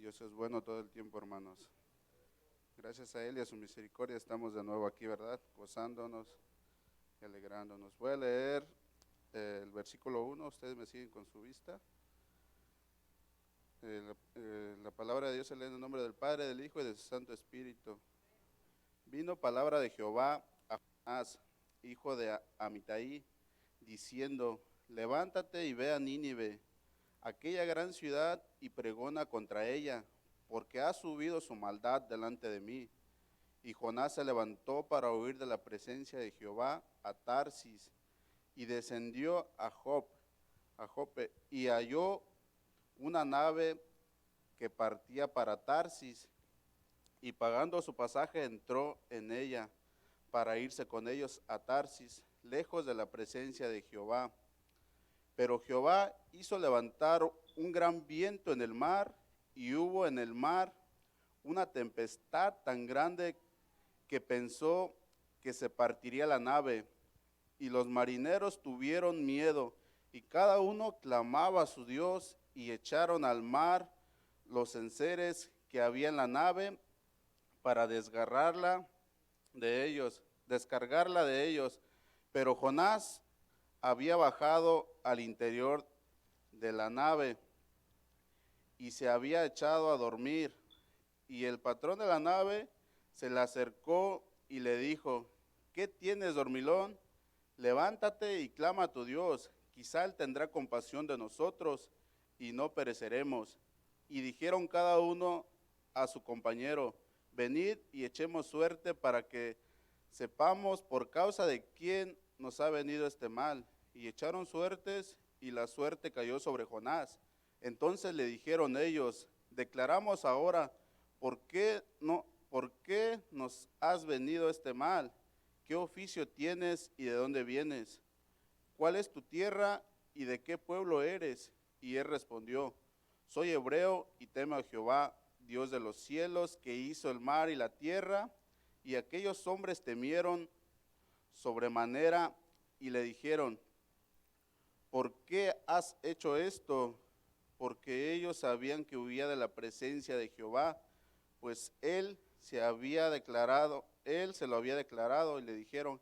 Dios es bueno todo el tiempo, hermanos. Gracias a Él y a su misericordia estamos de nuevo aquí, ¿verdad? Gozándonos y alegrándonos. Voy a leer el versículo 1, ustedes me siguen con su vista. La palabra de Dios se lee en el nombre del Padre, del Hijo y del Santo Espíritu. Vino palabra de Jehová a Jonás, hijo de Amitai, diciendo: levántate y ve a Nínive, aquella gran ciudad, y pregona contra ella, porque ha subido su maldad delante de mí. Y Jonás se levantó para huir de la presencia de Jehová a Tarsis, y descendió a Jope, y halló una nave que partía para Tarsis, y pagando su pasaje entró en ella para irse con ellos a Tarsis, lejos de la presencia de Jehová. Pero Jehová hizo levantar un gran viento en el mar, y hubo en el mar una tempestad tan grande que pensó que se partiría la nave. Y los marineros tuvieron miedo, y cada uno clamaba a su Dios, y echaron al mar los enseres que había en la nave para desgarrarla descargarla de ellos. Pero Jonás había bajado al interior de la nave y se había echado a dormir. Y el patrón de la nave se le acercó y le dijo: ¿qué tienes, dormilón? Levántate y clama a tu Dios, quizá Él tendrá compasión de nosotros y no pereceremos. Y dijeron cada uno a su compañero: venid y echemos suerte para que sepamos por causa de quién nos ha venido este mal. Y echaron suertes, y la suerte cayó sobre Jonás. Entonces le dijeron ellos: declaramos ahora, ¿por qué nos has venido este mal? ¿Qué oficio tienes y de dónde vienes? ¿Cuál es tu tierra y de qué pueblo eres? Y él respondió: soy hebreo y temo a Jehová, Dios de los cielos, que hizo el mar y la tierra. Y aquellos hombres temieron sobremanera y le dijeron: ¿por qué has hecho esto? Porque ellos sabían que huía de la presencia de Jehová, pues él se lo había declarado, y le dijeron: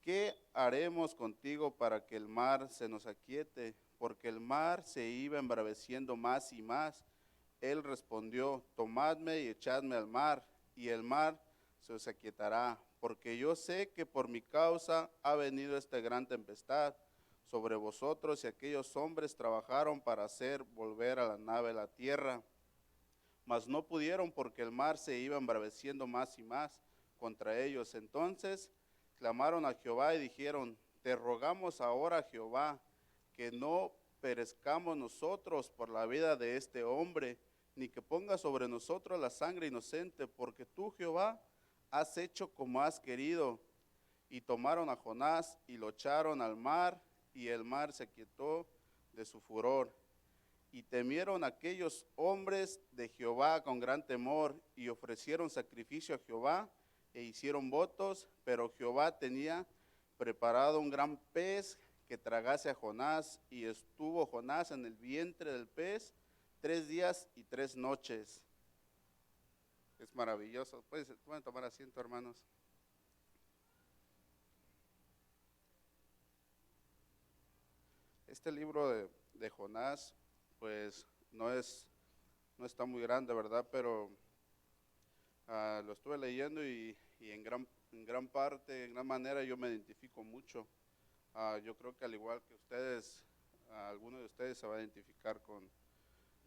¿qué haremos contigo para que el mar se nos aquiete? Porque el mar se iba embraveciendo más y más. Él respondió: tomadme y echadme al mar, y el mar se os aquietará, porque yo sé que por mi causa ha venido esta gran tempestad sobre vosotros. Y aquellos hombres trabajaron para hacer volver a la nave a la tierra, mas no pudieron, porque el mar se iba embraveciendo más y más contra ellos. Entonces clamaron a Jehová y dijeron: te rogamos ahora, Jehová, que no perezcamos nosotros por la vida de este hombre, ni que ponga sobre nosotros la sangre inocente, porque tú, Jehová, has hecho como has querido. Y tomaron a Jonás y lo echaron al mar, y el mar se quietó de su furor. Y temieron aquellos hombres de Jehová con gran temor, y ofrecieron sacrificio a Jehová, e hicieron votos. Pero Jehová tenía preparado un gran pez que tragase a Jonás, y estuvo Jonás en el vientre del pez 3 días y 3 noches. Es maravilloso. Pueden tomar asiento, hermanos. Este libro de Jonás, pues no está muy grande, ¿verdad? Pero lo estuve leyendo, y en gran parte, en gran manera, yo me identifico mucho. Yo creo que al igual que ustedes, alguno de ustedes se va a identificar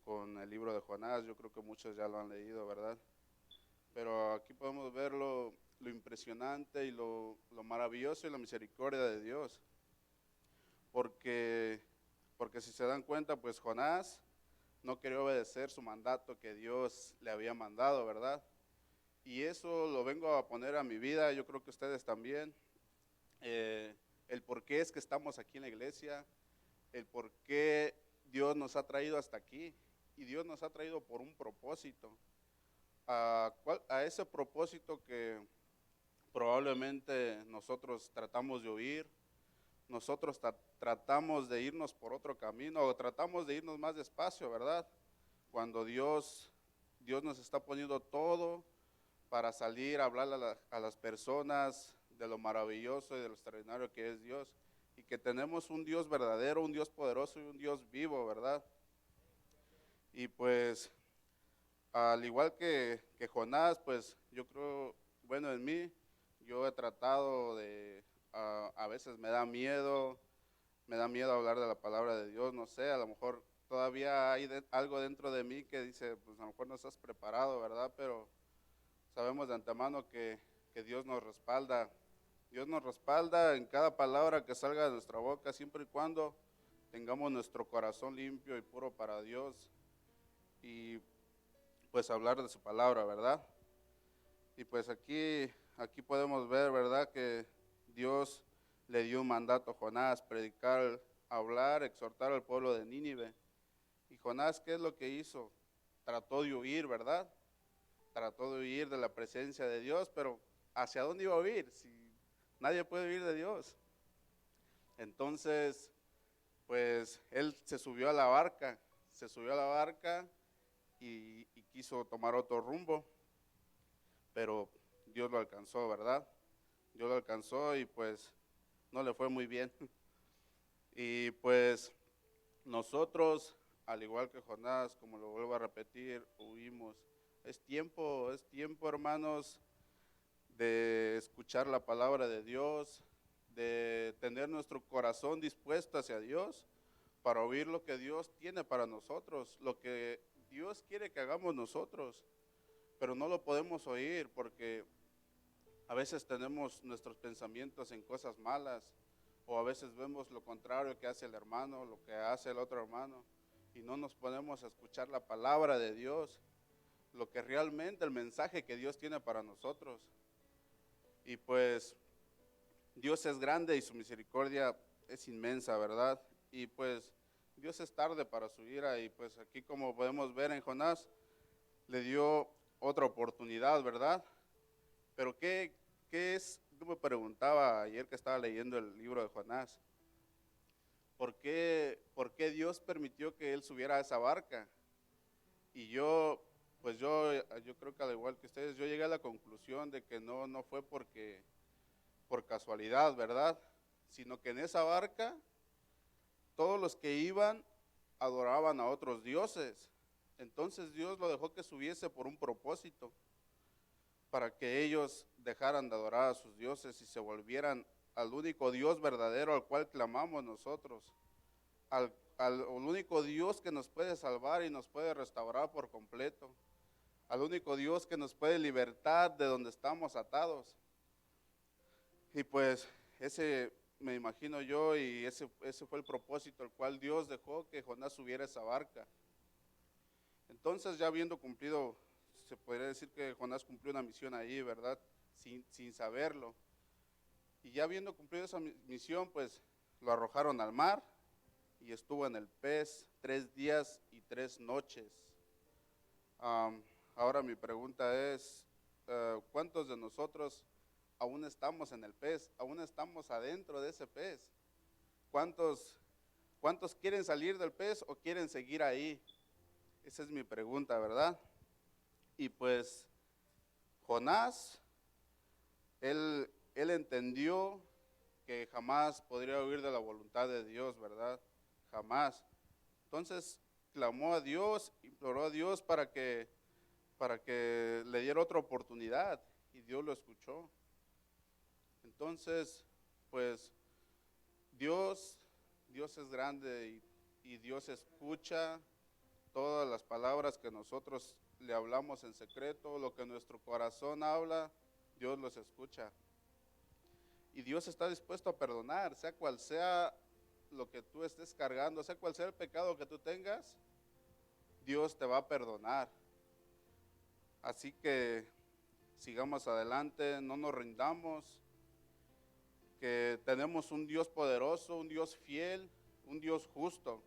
con el libro de Jonás. Yo creo que muchos ya lo han leído, ¿verdad? Pero aquí podemos ver lo impresionante y lo maravilloso y la misericordia de Dios. Porque si se dan cuenta, pues Jonás no quería obedecer su mandato que Dios le había mandado, ¿verdad? Y eso lo vengo a poner a mi vida, yo creo que ustedes también. El por qué es que estamos aquí en la iglesia, el por qué Dios nos ha traído hasta aquí. Y Dios nos ha traído por un propósito. A ese propósito que probablemente nosotros tratamos de oír, nosotros tratamos de irnos por otro camino, o tratamos de irnos más despacio, ¿verdad? Cuando Dios Dios nos está poniendo todo para salir a hablar a las personas de lo maravilloso y de lo extraordinario que es Dios, y que tenemos un Dios verdadero, un Dios poderoso y un Dios vivo, ¿verdad? Y pues, al igual que Jonás, pues yo creo, bueno, en mí, yo he tratado de, a veces me da miedo hablar de la palabra de Dios, no sé, a lo mejor todavía hay algo dentro de mí que dice, pues a lo mejor no estás preparado, ¿verdad? Pero sabemos de antemano que Dios nos respalda. Dios nos respalda en cada palabra que salga de nuestra boca, siempre y cuando tengamos nuestro corazón limpio y puro para Dios y pues hablar de su palabra, ¿verdad? Y pues aquí podemos ver, ¿verdad? Que Dios le dio un mandato a Jonás, predicar, hablar, exhortar al pueblo de Nínive. Y Jonás, ¿qué es lo que hizo? Trató de huir, ¿verdad? Trató de huir de la presencia de Dios, pero ¿hacia dónde iba a huir? Si nadie puede huir de Dios. Entonces, pues él se subió a la barca y quiso tomar otro rumbo, pero Dios lo alcanzó, ¿verdad? Dios lo alcanzó y pues no le fue muy bien. Y pues nosotros, al igual que Jonás, como lo vuelvo a repetir, huimos. Es tiempo, hermanos, de escuchar la palabra de Dios, de tener nuestro corazón dispuesto hacia Dios para oír lo que Dios tiene para nosotros, lo que Dios quiere que hagamos nosotros, pero no lo podemos oír porque a veces tenemos nuestros pensamientos en cosas malas, o a veces vemos lo contrario que hace el hermano, lo que hace el otro hermano, y no nos ponemos a escuchar la palabra de Dios, lo que realmente el mensaje que Dios tiene para nosotros. Y pues Dios es grande y su misericordia es inmensa, ¿verdad? Y pues Dios es tarde para su ira, y pues aquí, como podemos ver en Jonás, le dio otra oportunidad, ¿verdad? Pero ¿qué es? Yo me preguntaba ayer que estaba leyendo el libro de Jonás, ¿por qué Dios permitió que él subiera a esa barca? Y pues yo creo que al igual que ustedes, yo llegué a la conclusión de que no fue por casualidad, ¿verdad? Sino que en esa barca todos los que iban adoraban a otros dioses. Entonces Dios lo dejó que subiese por un propósito, para que ellos dejaran de adorar a sus dioses y se volvieran al único Dios verdadero al cual clamamos nosotros, al único Dios que nos puede salvar y nos puede restaurar por completo, al único Dios que nos puede libertar de donde estamos atados. Y pues ese me imagino yo, y ese fue el propósito el cual Dios dejó que Jonás subiera a esa barca. Entonces, ya habiendo cumplido, se podría decir que Jonás cumplió una misión ahí, ¿verdad? Sin saberlo. Y ya habiendo cumplido esa misión, pues lo arrojaron al mar y estuvo en el pez 3 días y 3 noches. Ahora mi pregunta es, ¿cuántos de nosotros aún estamos en el pez? ¿Aún estamos adentro de ese pez? ¿Cuántos quieren salir del pez o quieren seguir ahí? Esa es mi pregunta, ¿verdad? Y pues Jonás, él entendió que jamás podría huir de la voluntad de Dios, ¿verdad? Jamás. Entonces clamó a Dios, imploró a Dios para que le diera otra oportunidad, y Dios lo escuchó. Entonces, pues Dios es grande, y Dios escucha todas las palabras que nosotros le hablamos en secreto, lo que nuestro corazón habla, Dios los escucha. Y Dios está dispuesto a perdonar, sea cual sea lo que tú estés cargando, sea cual sea el pecado que tú tengas, Dios te va a perdonar. Así que sigamos adelante, no nos rindamos, que tenemos un Dios poderoso, un Dios fiel, un Dios justo.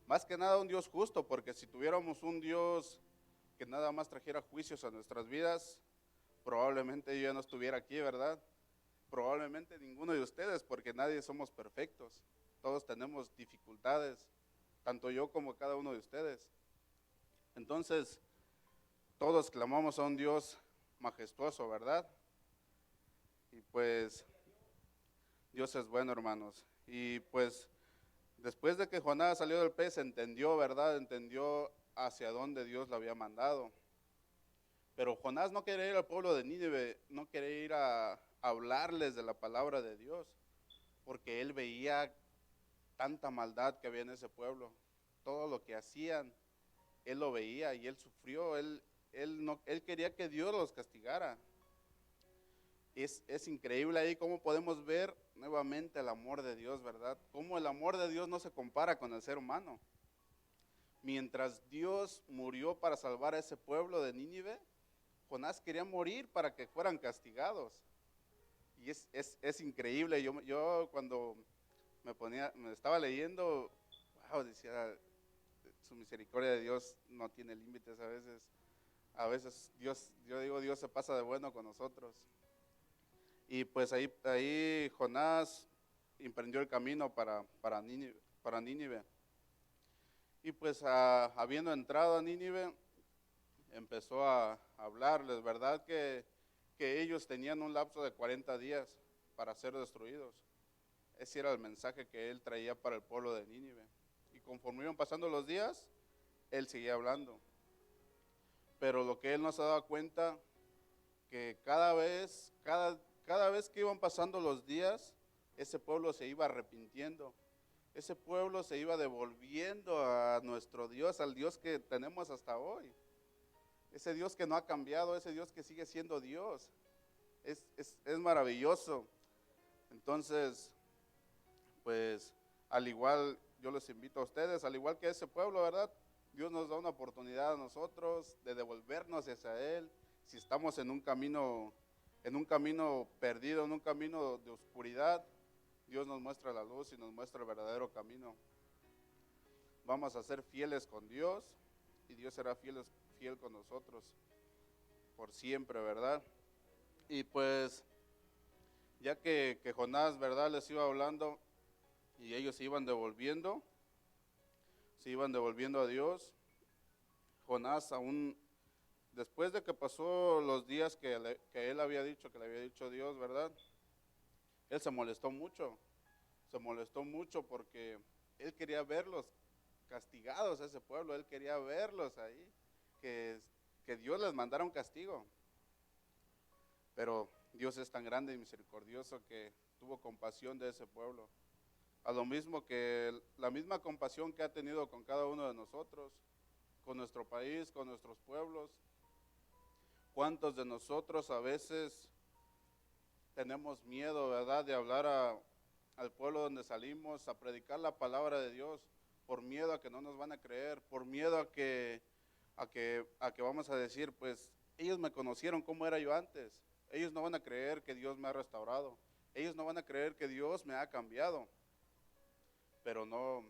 Más que nada un Dios justo, porque si tuviéramos un Dios que nada más trajera juicios a nuestras vidas, probablemente yo ya no estuviera aquí, ¿verdad? Probablemente ninguno de ustedes, porque nadie somos perfectos. Todos tenemos dificultades, tanto yo como cada uno de ustedes. Entonces, todos clamamos a un Dios majestuoso, ¿verdad? Y pues Dios es bueno, hermanos. Y pues después de que Jonás salió del pez, entendió, ¿verdad? Entendió hacia dónde Dios lo había mandado. Pero Jonás no quería ir al pueblo de Nínive, no quería ir a hablarles de la palabra de Dios, porque él veía tanta maldad que había en ese pueblo. Todo lo que hacían, él lo veía y él sufrió, él quería que Dios los castigara. Es increíble ahí cómo podemos ver nuevamente el amor de Dios, ¿verdad? Cómo el amor de Dios no se compara con el ser humano. Mientras Dios murió para salvar a ese pueblo de Nínive, Jonás quería morir para que fueran castigados. Y es increíble. Yo cuando me estaba leyendo, wow, decía, su misericordia de Dios no tiene límites a veces. A veces Dios, yo digo, Dios se pasa de bueno con nosotros. Y pues ahí Jonás emprendió el camino para Nínive. Y pues habiendo entrado a Nínive, empezó a hablarles, ¿verdad? Que ellos tenían un lapso de 40 días para ser destruidos. Ese era el mensaje que él traía para el pueblo de Nínive. Y conforme iban pasando los días, él seguía hablando. Pero lo que él no se daba cuenta, que cada vez que iban pasando los días, ese pueblo se iba arrepintiendo. Ese pueblo se iba devolviendo a nuestro Dios, al Dios que tenemos hasta hoy. Ese Dios que no ha cambiado, ese Dios que sigue siendo Dios. Es maravilloso. Entonces, pues, al igual, yo les invito a ustedes, al igual que ese pueblo, ¿verdad? Dios nos da una oportunidad a nosotros de devolvernos hacia Él. Si estamos en un camino perdido, en un camino de oscuridad, Dios nos muestra la luz y nos muestra el verdadero camino. Vamos a ser fieles con Dios y Dios será fiel con nosotros por siempre, ¿verdad? Y pues, ya que Jonás, ¿verdad?, les iba hablando y ellos se iban devolviendo a Dios, Jonás aún, después de que pasó los días que él había dicho, que le había dicho Dios, ¿verdad? Él se molestó mucho porque él quería verlos castigados a ese pueblo, él quería verlos ahí, que Dios les mandara un castigo. Pero Dios es tan grande y misericordioso que tuvo compasión de ese pueblo. A lo mismo que la misma compasión que ha tenido con cada uno de nosotros, con nuestro país, con nuestros pueblos. ¿Cuántos de nosotros a veces tenemos miedo, ¿verdad?, de hablar al pueblo donde salimos, a predicar la palabra de Dios, por miedo a que no nos van a creer, por miedo a que vamos a decir, pues, ellos me conocieron como era yo antes. Ellos no van a creer que Dios me ha restaurado. Ellos no van a creer que Dios me ha cambiado. Pero no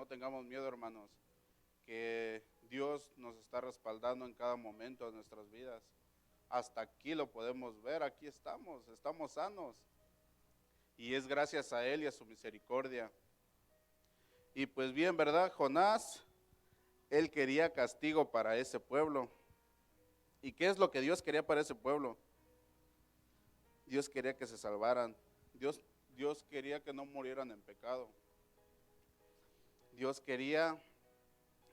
tengamos miedo, hermanos, que Dios nos está respaldando en cada momento de nuestras vidas. Hasta aquí lo podemos ver, aquí estamos sanos. Y es gracias a Él y a su misericordia. Y pues bien, ¿verdad? Jonás, él quería castigo para ese pueblo. ¿Y qué es lo que Dios quería para ese pueblo? Dios quería que se salvaran. Dios quería que no murieran en pecado. Dios quería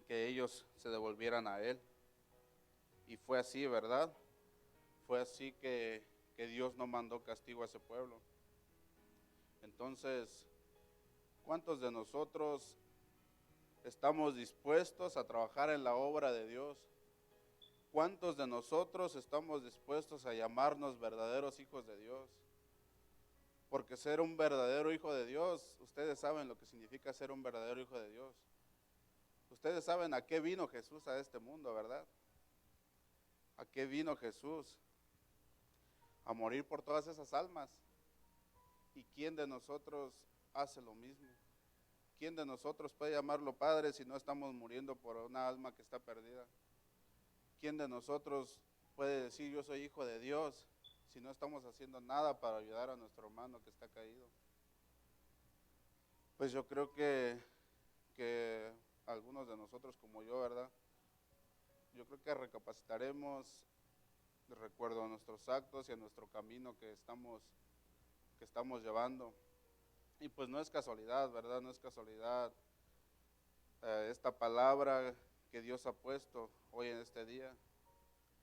que ellos se devolvieran a Él. Y fue así, ¿verdad? Fue así que Dios no mandó castigo a ese pueblo. Entonces, ¿cuántos de nosotros estamos dispuestos a trabajar en la obra de Dios? ¿Cuántos de nosotros estamos dispuestos a llamarnos verdaderos hijos de Dios? Porque ser un verdadero hijo de Dios, ustedes saben lo que significa ser un verdadero hijo de Dios. Ustedes saben a qué vino Jesús a este mundo, ¿verdad? ¿A qué vino Jesús? A morir por todas esas almas. ¿Y quién de nosotros hace lo mismo? ¿Quién de nosotros puede llamarlo Padre si no estamos muriendo por una alma que está perdida? ¿Quién de nosotros puede decir yo soy hijo de Dios si no estamos haciendo nada para ayudar a nuestro hermano que está caído? Pues yo creo que algunos de nosotros como yo, ¿verdad?, yo creo que recapacitaremos de recuerdo a nuestros actos y a nuestro camino que estamos llevando. Y pues no es casualidad, ¿verdad? No es casualidad esta palabra que Dios ha puesto hoy en este día.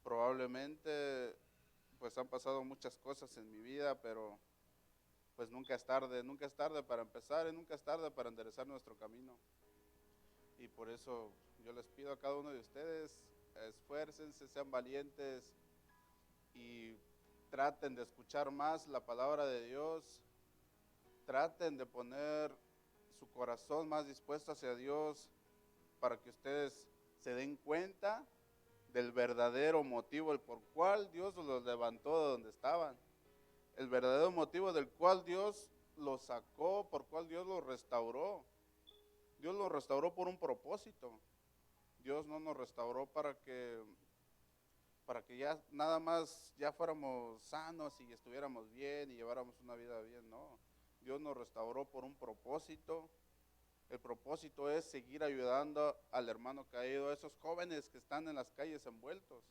Probablemente pues han pasado muchas cosas en mi vida, pero pues nunca es tarde para empezar y nunca es tarde para enderezar nuestro camino. Y por eso yo les pido a cada uno de ustedes, esfuércense, sean valientes y traten de escuchar más la palabra de Dios, traten de poner su corazón más dispuesto hacia Dios para que ustedes se den cuenta del verdadero motivo, el por cual Dios los levantó de donde estaban, el verdadero motivo del cual Dios los sacó, por cual Dios los restauró. Dios los restauró por un propósito. Dios no nos restauró para que ya nada más ya fuéramos sanos y estuviéramos bien y lleváramos una vida bien, no. Dios nos restauró por un propósito. El propósito es seguir ayudando al hermano caído, a esos jóvenes que están en las calles envueltos.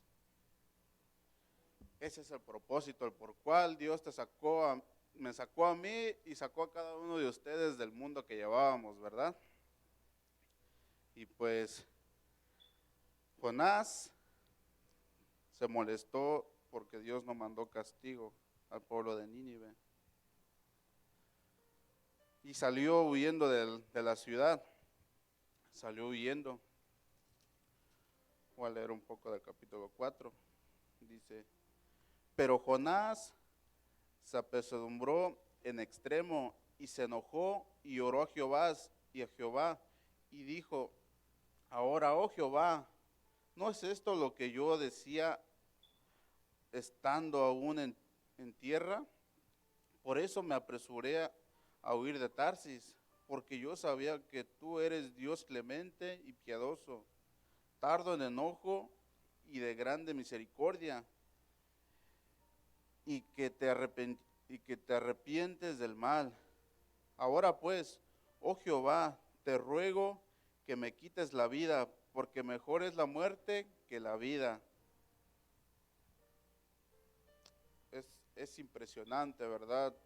Ese es el propósito, el por cual Dios me sacó a mí y sacó a cada uno de ustedes del mundo que llevábamos, ¿verdad? Y pues Jonás se molestó porque Dios no mandó castigo al pueblo de Nínive. Y salió huyendo de la ciudad. Salió huyendo. Voy a leer un poco del capítulo 4. Dice, pero Jonás se apesadumbró en extremo y se enojó y oró a Jehová y dijo, ahora, oh Jehová, ¿no es esto lo que yo decía estando aún en tierra? Por eso me apresuré a huir de Tarsis, porque yo sabía que tú eres Dios clemente y piadoso, tardo en enojo y de grande misericordia, y que te arrepientes del mal. Ahora pues, oh Jehová, te ruego que me quites la vida, porque mejor es la muerte que la vida. Es impresionante, ¿verdad?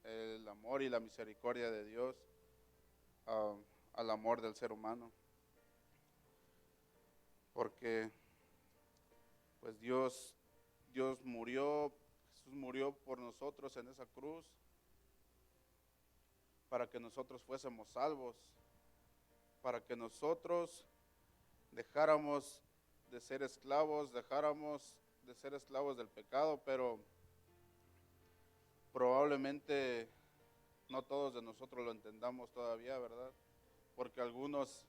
El amor y la misericordia de Dios al amor del ser humano. Porque pues Dios murió, Jesús murió por nosotros en esa cruz para que nosotros fuésemos salvos, para que nosotros dejáramos de ser esclavos, del pecado, pero probablemente no todos de nosotros lo entendamos todavía, ¿verdad? Porque algunos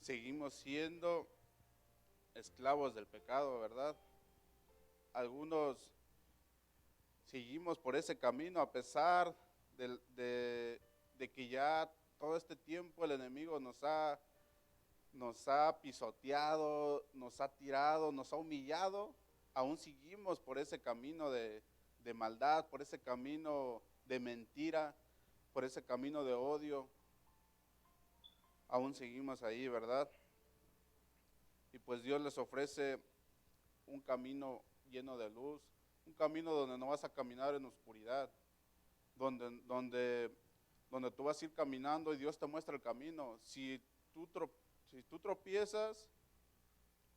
seguimos siendo esclavos del pecado, ¿verdad? Algunos seguimos por ese camino a pesar de que ya todo este tiempo el enemigo nos ha pisoteado, nos ha tirado, nos ha humillado. Aún seguimos por ese camino de maldad, por ese camino de mentira, por ese camino de odio. Aún seguimos ahí, ¿verdad? Y pues Dios les ofrece un camino lleno de luz, un camino donde no vas a caminar en oscuridad, donde tú vas a ir caminando y Dios te muestra el camino. Si tú tropiezas,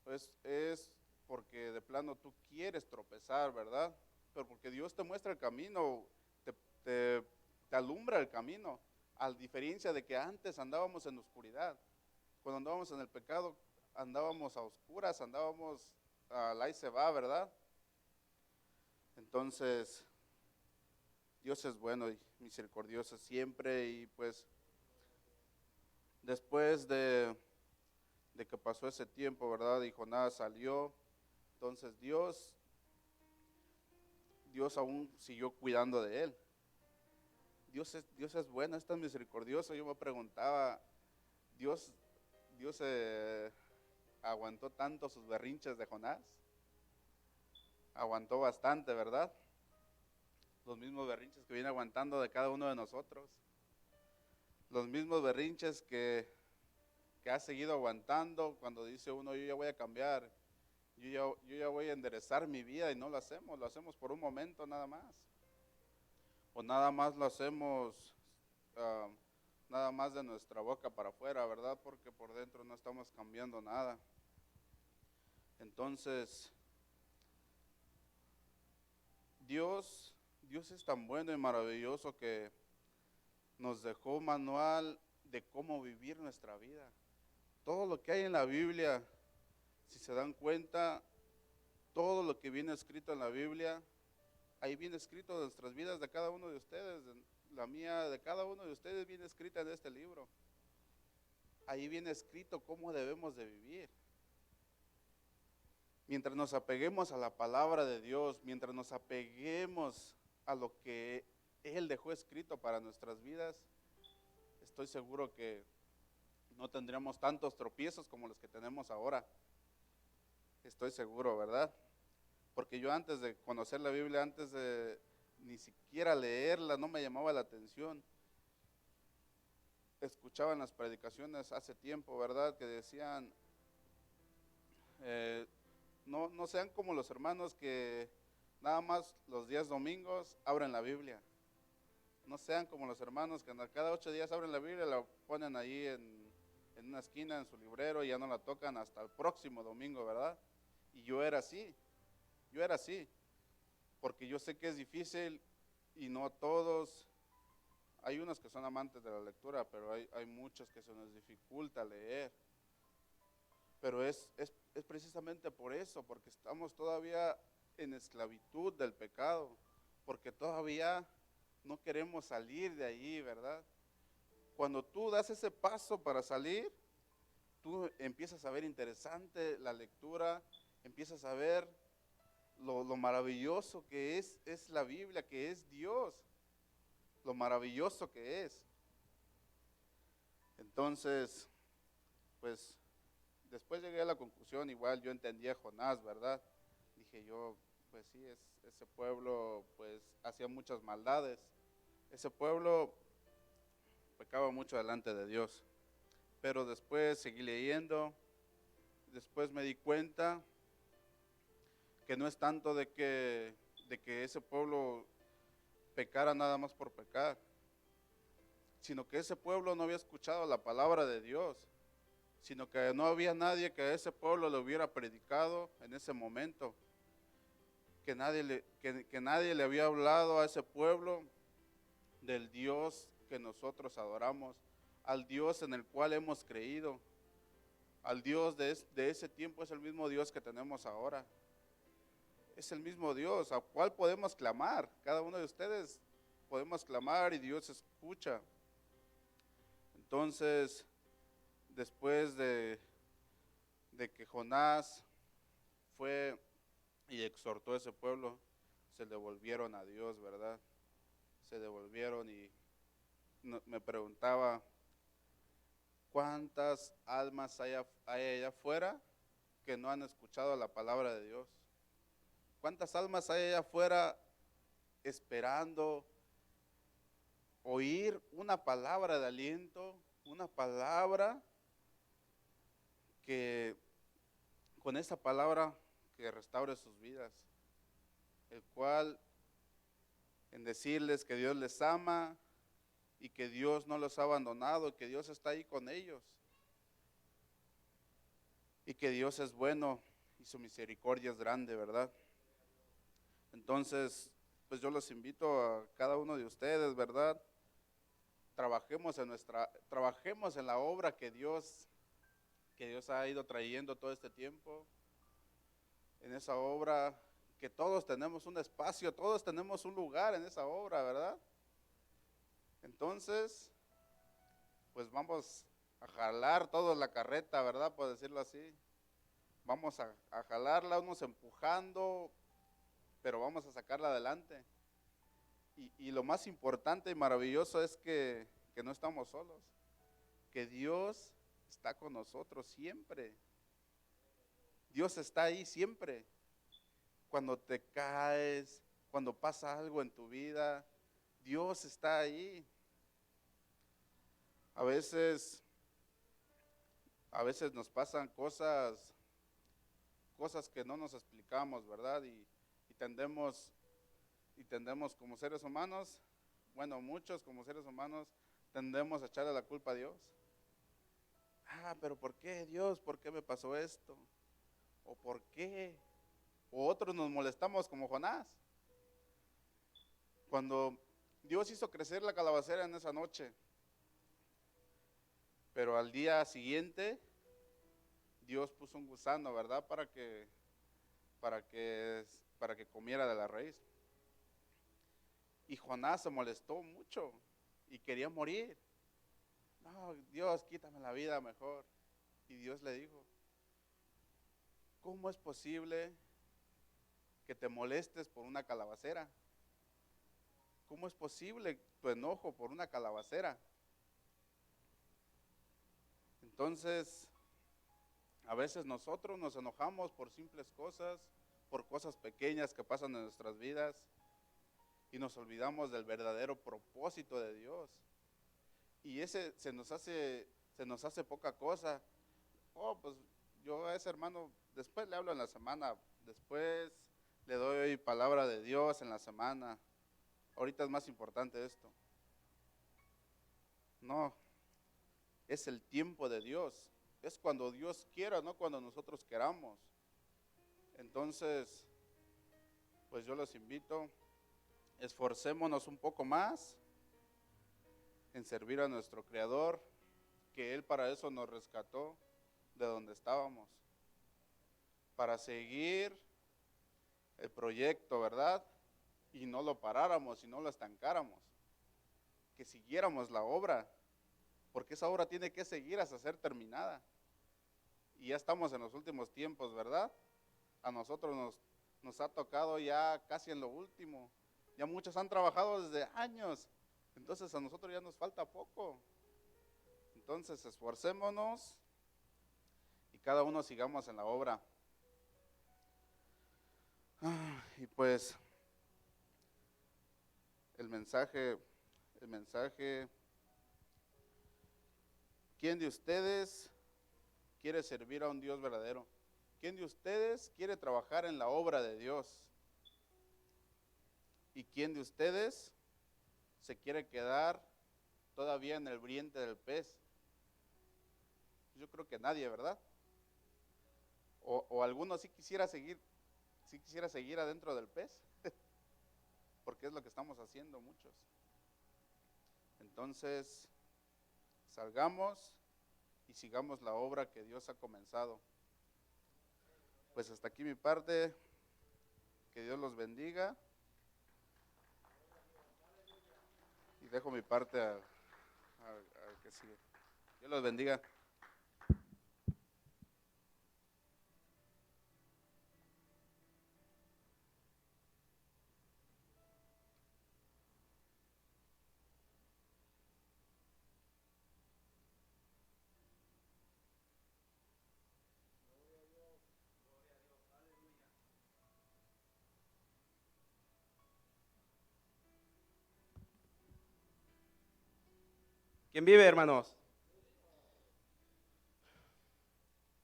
pues es porque de plano tú quieres tropezar, ¿verdad? Pero porque Dios te muestra el camino, te alumbra el camino, a diferencia de que antes andábamos en oscuridad. Cuando andábamos en el pecado, andábamos a oscuras, andábamos al ahí se va, ¿verdad? Entonces, Dios es bueno y misericordioso siempre, y pues después de que pasó ese tiempo, ¿verdad? Y Jonás salió, entonces Dios aún siguió cuidando de él. Dios es bueno, es tan misericordioso. Yo me preguntaba, Dios aguantó tanto sus berrinches de Jonás. Aguantó bastante, ¿verdad? Los mismos berrinches que viene aguantando de cada uno de nosotros. Los mismos berrinches que que has seguido aguantando cuando dice uno, yo ya voy a cambiar, yo ya voy a enderezar mi vida, y no lo hacemos por un momento nada más. O nada más lo hacemos, ah, nada más de nuestra boca para afuera, ¿verdad? Porque por dentro no estamos cambiando nada. Entonces, Dios es tan bueno y maravilloso que nos dejó un manual de cómo vivir nuestra vida. Todo lo que hay en la Biblia, si se dan cuenta, todo lo que viene escrito en la Biblia, ahí viene escrito de nuestras vidas de cada uno de ustedes, la mía, de cada uno de ustedes viene escrita en este libro. Ahí viene escrito cómo debemos de vivir. Mientras nos apeguemos a la palabra de Dios, mientras nos apeguemos a lo que Él dejó escrito para nuestras vidas, estoy seguro que no tendríamos tantos tropiezos como los que tenemos ahora. Estoy seguro, ¿verdad? Porque yo antes de conocer la Biblia, antes de ni siquiera leerla, no me llamaba la atención. Escuchaba en las predicaciones hace tiempo, ¿verdad? Que decían, no sean como los hermanos que nada más los días domingos abren la Biblia. No sean como los hermanos que cada 8 días abren la Biblia, la ponen ahí en una esquina en su librero y ya no la tocan hasta el próximo domingo, ¿verdad? Y yo era así, porque yo sé que es difícil y no todos, hay unos que son amantes de la lectura, pero hay muchos que se nos dificulta leer. Pero es precisamente por eso, porque estamos todavía en esclavitud del pecado, porque todavía no queremos salir de ahí, ¿verdad? Cuando tú das ese paso para salir, tú empiezas a ver interesante la lectura, empiezas a ver lo maravilloso que es la Biblia, que es Dios, lo maravilloso que es. Entonces, pues, después llegué a la conclusión, igual yo entendí a Jonás, ¿verdad? Dije yo, pues sí, ese pueblo pues hacía muchas maldades. Ese pueblo pecaba mucho delante de Dios. Pero después seguí leyendo, después me di cuenta que no es tanto de que ese pueblo pecara nada más por pecar, sino que ese pueblo no había escuchado la palabra de Dios, sino que no había nadie que a ese pueblo le hubiera predicado en ese momento, que nadie le había hablado a ese pueblo del Dios que nosotros adoramos, al Dios en el cual hemos creído, al Dios de ese tiempo es el mismo Dios que tenemos ahora. Es el mismo Dios al cual podemos clamar. Cada uno de ustedes podemos clamar y Dios escucha. Entonces, después de que Jonás fue y exhortó a ese pueblo, se devolvieron a Dios, ¿verdad? Se devolvieron y me preguntaba, ¿cuántas almas hay allá afuera que no han escuchado la palabra de Dios? ¿Cuántas almas hay allá afuera esperando oír una palabra de aliento, una palabra que con esa palabra que restaure sus vidas, el cual en decirles que Dios les ama y que Dios no los ha abandonado, que Dios está ahí con ellos y que Dios es bueno y su misericordia es grande, ¿verdad? Entonces, pues yo los invito a cada uno de ustedes, ¿verdad? Trabajemos en la obra que Dios ha ido trayendo todo este tiempo, en esa obra que todos tenemos un espacio, todos tenemos un lugar en esa obra, ¿verdad? Entonces, pues vamos a jalar toda la carreta, ¿verdad? Por decirlo así. Vamos a jalarla, unos empujando, pero vamos a sacarla adelante. Y lo más importante y maravilloso es que no estamos solos, que Dios está con nosotros siempre. Dios está ahí siempre. Cuando te caes, cuando pasa algo en tu vida, Dios está ahí. A veces A veces nos pasan cosas que no nos explicamos, ¿verdad? Y tendemos como seres humanos, bueno, muchos como seres humanos, tendemos a echarle la culpa a Dios. Pero ¿por qué Dios? ¿Por qué me pasó esto? ¿O por qué? O otros nos molestamos como Jonás. Cuando Dios hizo crecer la calabacera en esa noche, pero al día siguiente Dios puso un gusano, ¿verdad? Para que, para que comiera de la raíz. Y Jonás se molestó mucho y quería morir. No, Dios, quítame la vida mejor. Y Dios le dijo, ¿cómo es posible que te molestes por una calabacera? ¿Cómo es posible tu enojo por una calabacera? Entonces, a veces nosotros nos enojamos por simples cosas, por cosas pequeñas que pasan en nuestras vidas y nos olvidamos del verdadero propósito de Dios. Y ese se nos hace poca cosa. Pues yo a ese hermano después le hablo en la semana, después le doy palabra de Dios en la semana. Ahorita es más importante esto. No, es el tiempo de Dios. Es cuando Dios quiera, no cuando nosotros queramos. Entonces, pues yo los invito, esforcémonos un poco más en servir a nuestro Creador, que Él para eso nos rescató de donde estábamos, para seguir el proyecto, ¿verdad? Y no lo paráramos y no lo estancáramos, que siguiéramos la obra, porque esa obra tiene que seguir hasta ser terminada. Y ya estamos en los últimos tiempos, ¿verdad? A nosotros nos ha tocado ya casi en lo último. Ya muchos han trabajado desde años, entonces a nosotros ya nos falta poco. Entonces esforcémonos y cada uno sigamos en la obra. Y pues el mensaje, ¿quién de ustedes quiere servir a un Dios verdadero? ¿Quién de ustedes quiere trabajar en la obra de Dios? ¿Y quién de ustedes se quiere quedar todavía en el vientre del pez? Yo creo que nadie, ¿verdad? O alguno sí quisiera seguir adentro del pez, porque es lo que estamos haciendo muchos. Entonces, salgamos y sigamos la obra que Dios ha comenzado. Pues hasta aquí mi parte, que Dios los bendiga. Y dejo mi parte a que sigue. Dios los bendiga. ¿Quién vive, hermanos?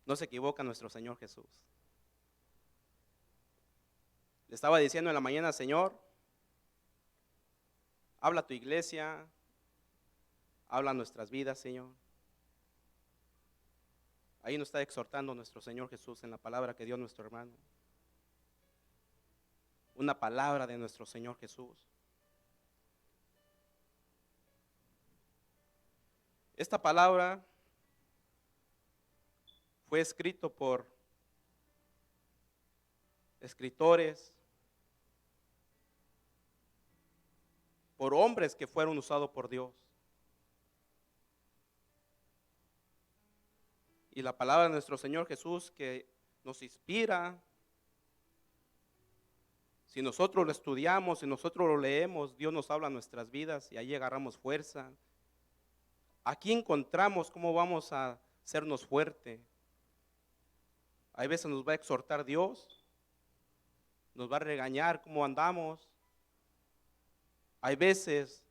No se equivoca nuestro Señor Jesús. Le estaba diciendo en la mañana, Señor, habla a tu iglesia, habla a nuestras vidas, Señor. Ahí nos está exhortando nuestro Señor Jesús en la palabra que dio nuestro hermano. Una palabra de nuestro Señor Jesús. Esta palabra fue escrito por escritores, por hombres que fueron usados por Dios. Y la palabra de nuestro Señor Jesús que nos inspira, si nosotros lo estudiamos, si nosotros lo leemos, Dios nos habla en nuestras vidas y ahí agarramos fuerza. Aquí encontramos cómo vamos a hacernos fuerte. Hay veces nos va a exhortar Dios, nos va a regañar cómo andamos. Hay veces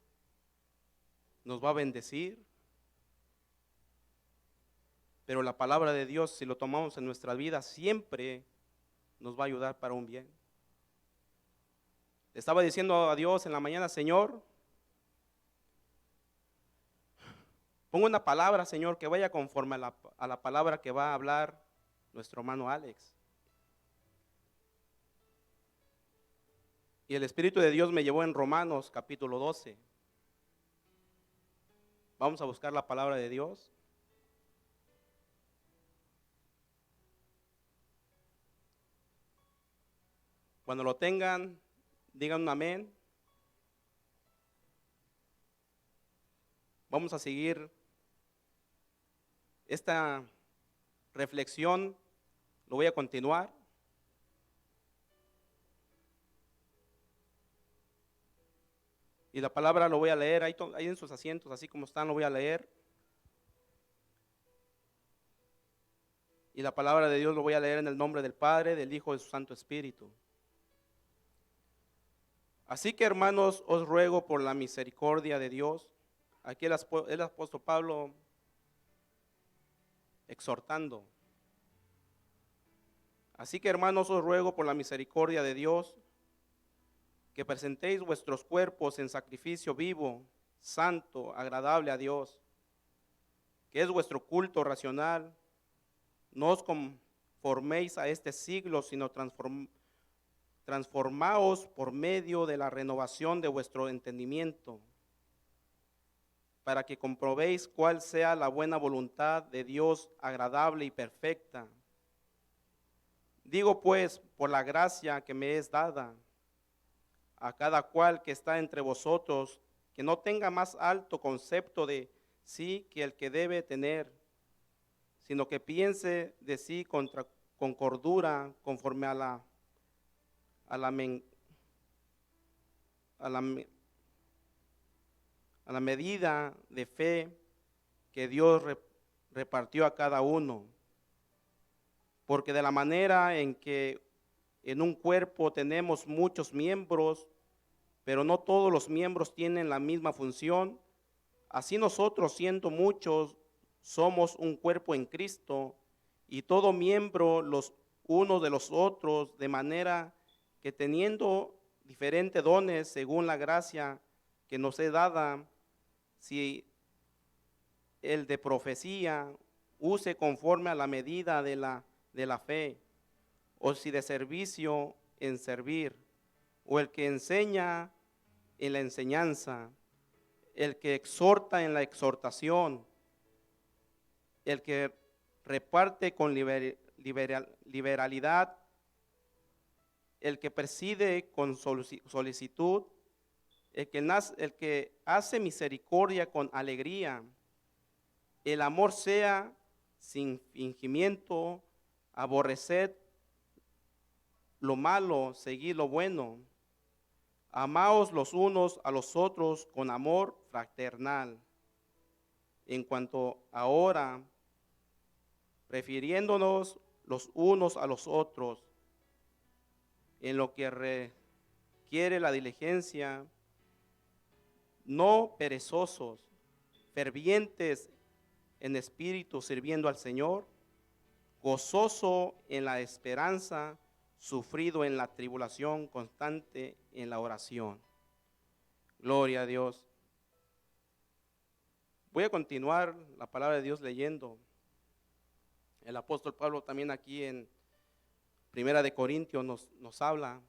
nos va a bendecir. Pero la palabra de Dios, si lo tomamos en nuestra vida, siempre nos va a ayudar para un bien. Le estaba diciendo a Dios en la mañana: Señor, pongo una palabra, Señor, que vaya conforme a la palabra que va a hablar nuestro hermano Alex. Y el Espíritu de Dios me llevó en Romanos capítulo 12. Vamos a buscar la palabra de Dios. Cuando lo tengan, digan un amén. Vamos a seguir esta reflexión, lo voy a continuar. Y la palabra lo voy a leer ahí en sus asientos, así como están, lo voy a leer. Y la palabra de Dios lo voy a leer en el nombre del Padre, del Hijo y de su Santo Espíritu. Así que, hermanos, os ruego por la misericordia de Dios. Aquí el apóstol Pablo exhortando. Así que, hermanos, os ruego por la misericordia de Dios que presentéis vuestros cuerpos en sacrificio vivo, santo, agradable a Dios, que es vuestro culto racional. No os conforméis a este siglo, sino transformaos por medio de la renovación de vuestro entendimiento, para que comprobéis cuál sea la buena voluntad de Dios, agradable y perfecta. Digo pues, por la gracia que me es dada, a cada cual que está entre vosotros, que no tenga más alto concepto de sí que el que debe tener, sino que piense de sí con cordura, conforme a la medida de fe que Dios repartió a cada uno. Porque de la manera en que en un cuerpo tenemos muchos miembros, pero no todos los miembros tienen la misma función, así nosotros, siendo muchos, somos un cuerpo en Cristo, y todo miembro los unos de los otros, de manera que teniendo diferentes dones según la gracia que nos es dada, si el de profecía use conforme a la medida de la fe, o si de servicio en servir, o el que enseña en la enseñanza, el que exhorta en la exhortación, el que reparte con liberalidad, el que preside con solicitud, el que hace misericordia con alegría. El amor sea sin fingimiento, aborreced lo malo, seguid lo bueno. Amaos los unos a los otros con amor fraternal. En cuanto ahora, prefiriéndonos los unos a los otros, en lo que requiere la diligencia, no perezosos, fervientes en espíritu, sirviendo al Señor, gozoso en la esperanza, sufrido en la tribulación, constante en la oración. Gloria a Dios. Voy a continuar la palabra de Dios leyendo. El apóstol Pablo también aquí en Primera de Corintios nos habla.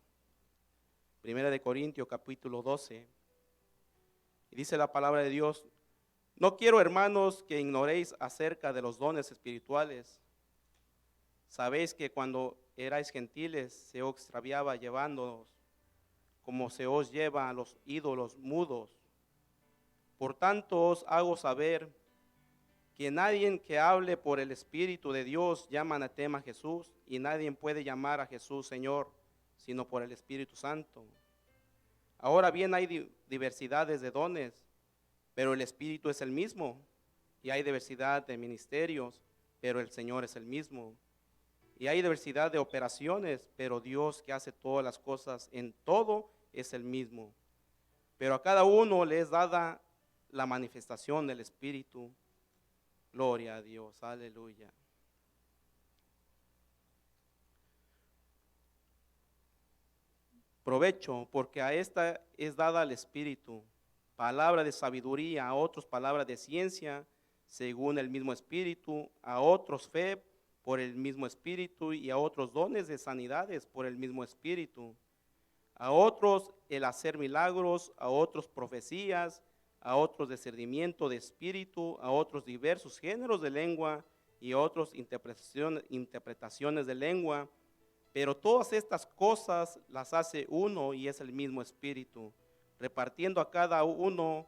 Primera de Corintios capítulo 12. Y dice la palabra de Dios: no quiero, hermanos, que ignoréis acerca de los dones espirituales. Sabéis que cuando erais gentiles se os extraviaba llevándoos, como se os lleva a los ídolos mudos. Por tanto os hago saber que nadie que hable por el Espíritu de Dios llama anatema a Jesús, y nadie puede llamar a Jesús Señor, sino por el Espíritu Santo. Ahora bien, hay diversidades de dones, pero el Espíritu es el mismo, y hay diversidad de ministerios, pero el Señor es el mismo. Y hay diversidad de operaciones, pero Dios, que hace todas las cosas en todo, es el mismo. Pero a cada uno le es dada la manifestación del Espíritu. Gloria a Dios, aleluya. Provecho, porque a esta es dada al Espíritu, palabra de sabiduría, a otros palabra de ciencia, según el mismo Espíritu, a otros fe por el mismo Espíritu, y a otros dones de sanidades por el mismo Espíritu, a otros el hacer milagros, a otros profecías, a otros discernimiento de espíritu, a otros diversos géneros de lengua y a otros interpretaciones de lengua. Pero todas estas cosas las hace uno y es el mismo Espíritu, repartiendo a cada uno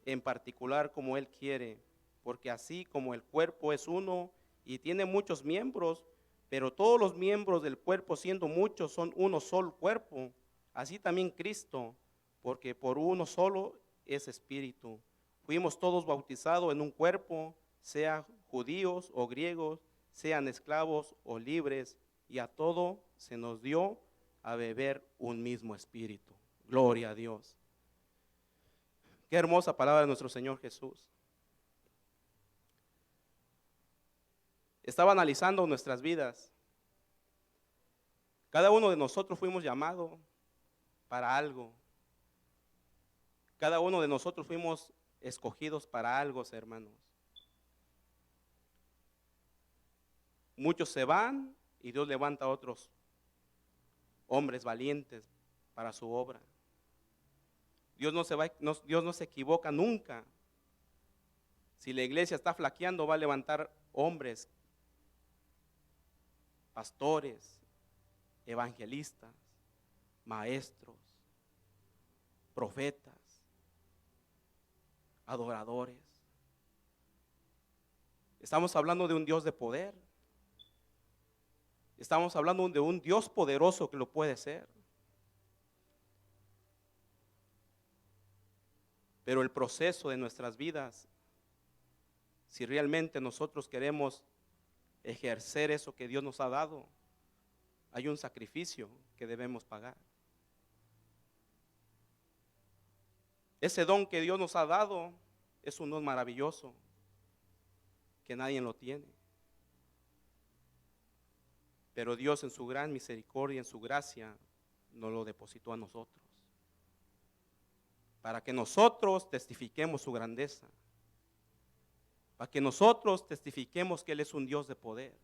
en particular como Él quiere, porque así como el cuerpo es uno y tiene muchos miembros, pero todos los miembros del cuerpo, siendo muchos, son uno solo cuerpo, así también Cristo, porque por uno solo es Espíritu. Fuimos todos bautizados en un cuerpo, sea judíos o griegos, sean esclavos o libres, y a todo se nos dio a beber un mismo Espíritu. Gloria a Dios. Qué hermosa palabra de nuestro Señor Jesús. Estaba analizando nuestras vidas. Cada uno de nosotros fuimos llamados para algo. Cada uno de nosotros fuimos escogidos para algo, hermanos. Muchos se van y Dios levanta a otros hombres valientes para su obra. Dios no se equivoca nunca. Si la iglesia está flaqueando, va a levantar hombres, pastores, evangelistas, maestros, profetas, adoradores. Estamos hablando de un Dios de poder. Estamos hablando de un Dios poderoso que lo puede ser. Pero el proceso de nuestras vidas, si realmente nosotros queremos ejercer eso que Dios nos ha dado, hay un sacrificio que debemos pagar. Ese don que Dios nos ha dado es un don maravilloso que nadie lo tiene. Pero Dios en su gran misericordia, en su gracia, nos lo depositó a nosotros. Para que nosotros testifiquemos su grandeza. Para que nosotros testifiquemos que Él es un Dios de poder.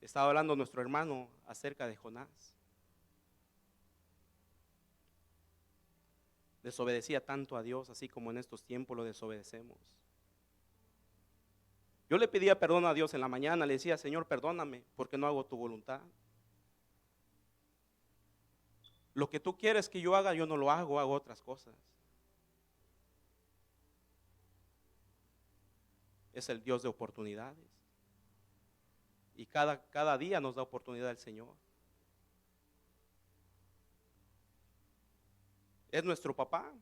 Estaba hablando nuestro hermano acerca de Jonás. Desobedecía tanto a Dios, así como en estos tiempos lo desobedecemos. Yo le pedía perdón a Dios en la mañana, le decía, Señor, perdóname porque no hago tu voluntad. Lo que tú quieres que yo haga, yo no lo hago, hago otras cosas. Es el Dios de oportunidades. Y cada día nos da oportunidad el Señor. Es nuestro papá,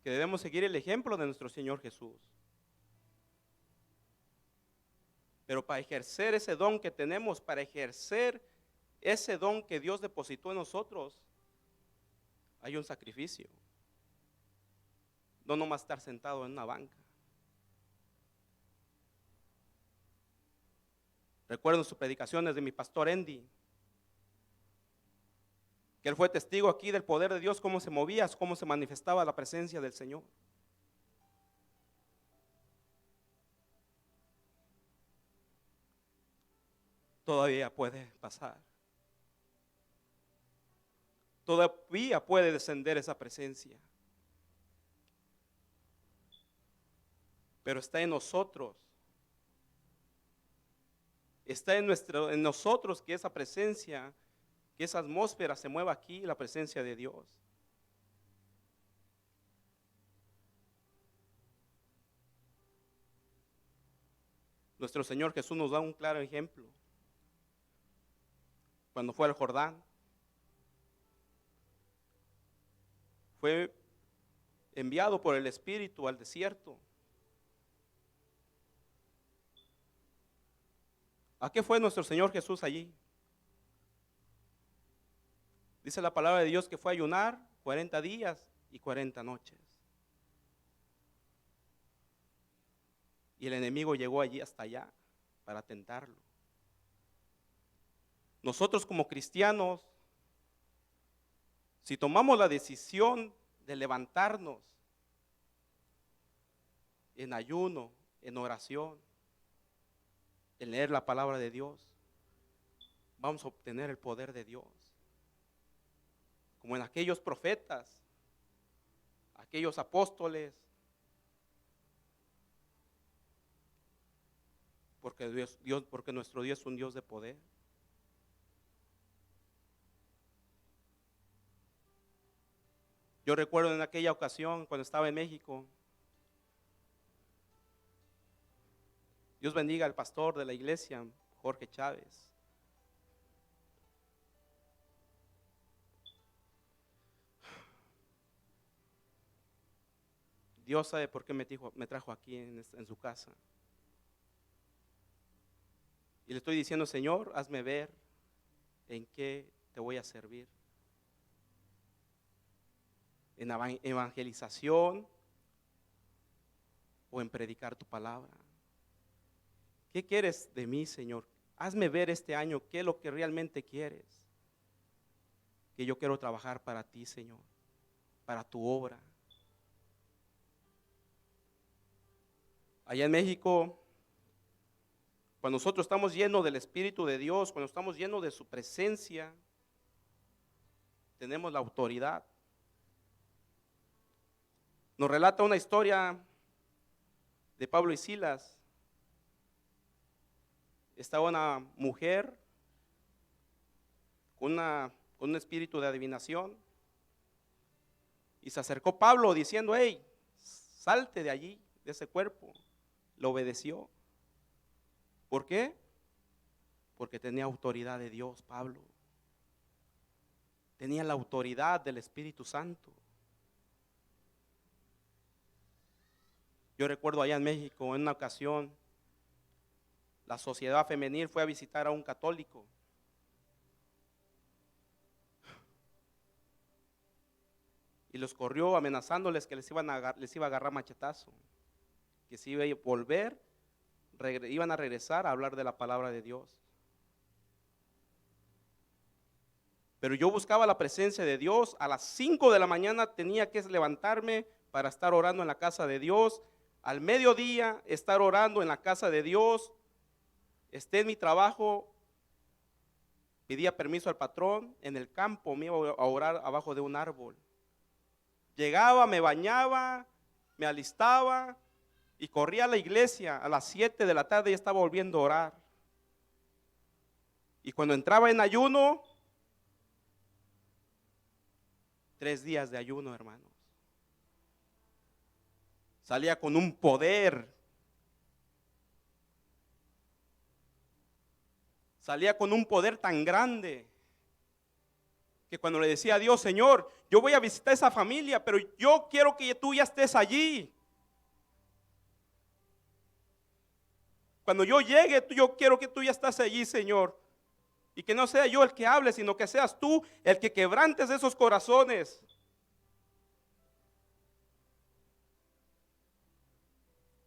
que debemos seguir el ejemplo de nuestro Señor Jesús. Pero para ejercer ese don que tenemos, para ejercer ese don que Dios depositó en nosotros, hay un sacrificio. No nomás estar sentado en una banca. Recuerdo sus predicaciones de mi pastor Andy, que él fue testigo aquí del poder de Dios, cómo se movía, cómo se manifestaba la presencia del Señor. Todavía puede pasar. Todavía puede descender esa presencia. Pero está en nosotros. Está en nosotros que esa presencia, que esa atmósfera se mueva aquí, la presencia de Dios. Nuestro Señor Jesús nos da un claro ejemplo. Cuando fue al Jordán, fue enviado por el Espíritu al desierto. ¿A qué fue nuestro Señor Jesús allí? Dice la palabra de Dios que fue a ayunar 40 días y 40 noches. Y el enemigo llegó allí hasta allá para tentarlo. Nosotros como cristianos, si tomamos la decisión de levantarnos en ayuno, en oración, en leer la palabra de Dios, vamos a obtener el poder de Dios. Como en aquellos profetas, aquellos apóstoles, porque nuestro Dios es un Dios de poder. Yo recuerdo en aquella ocasión cuando estaba en México, Dios bendiga al pastor de la iglesia, Jorge Chávez. Dios sabe por qué me trajo aquí en su casa. Y le estoy diciendo, Señor, hazme ver en qué te voy a servir. En evangelización o en predicar tu palabra. ¿Qué quieres de mí, Señor? Hazme ver este año qué es lo que realmente quieres. Que yo quiero trabajar para ti, Señor, para tu obra. Allá en México, cuando nosotros estamos llenos del Espíritu de Dios, cuando estamos llenos de su presencia, tenemos la autoridad. Nos relata una historia de Pablo y Silas. Estaba una mujer con un espíritu de adivinación y se acercó Pablo diciendo, hey, salte de allí, de ese cuerpo. Le obedeció. ¿Por qué? Porque tenía autoridad de Dios, Pablo. Tenía la autoridad del Espíritu Santo. Yo recuerdo allá en México, en una ocasión, la sociedad femenil fue a visitar a un católico. Y los corrió amenazándoles que les iba a agarrar machetazo. Que si iba a volver, iban a regresar a hablar de la palabra de Dios. Pero yo buscaba la presencia de Dios. A las 5 de la mañana tenía que levantarme para estar orando en la casa de Dios. Al mediodía estar orando en la casa de Dios. Esté en mi trabajo, pedía permiso al patrón. En el campo me iba a orar abajo de un árbol. Llegaba, me bañaba, me alistaba y corría a la iglesia. A las 7 de la tarde ya estaba volviendo a orar. Y cuando entraba en ayuno, 3 días de ayuno, hermanos. Salía con un poder. Salía con un poder tan grande que cuando le decía a Dios, Señor, yo voy a visitar a esa familia, pero yo quiero que tú ya estés allí. Cuando yo llegue, yo quiero que tú ya estés allí, Señor. Y que no sea yo el que hable, sino que seas tú el que quebrantes esos corazones.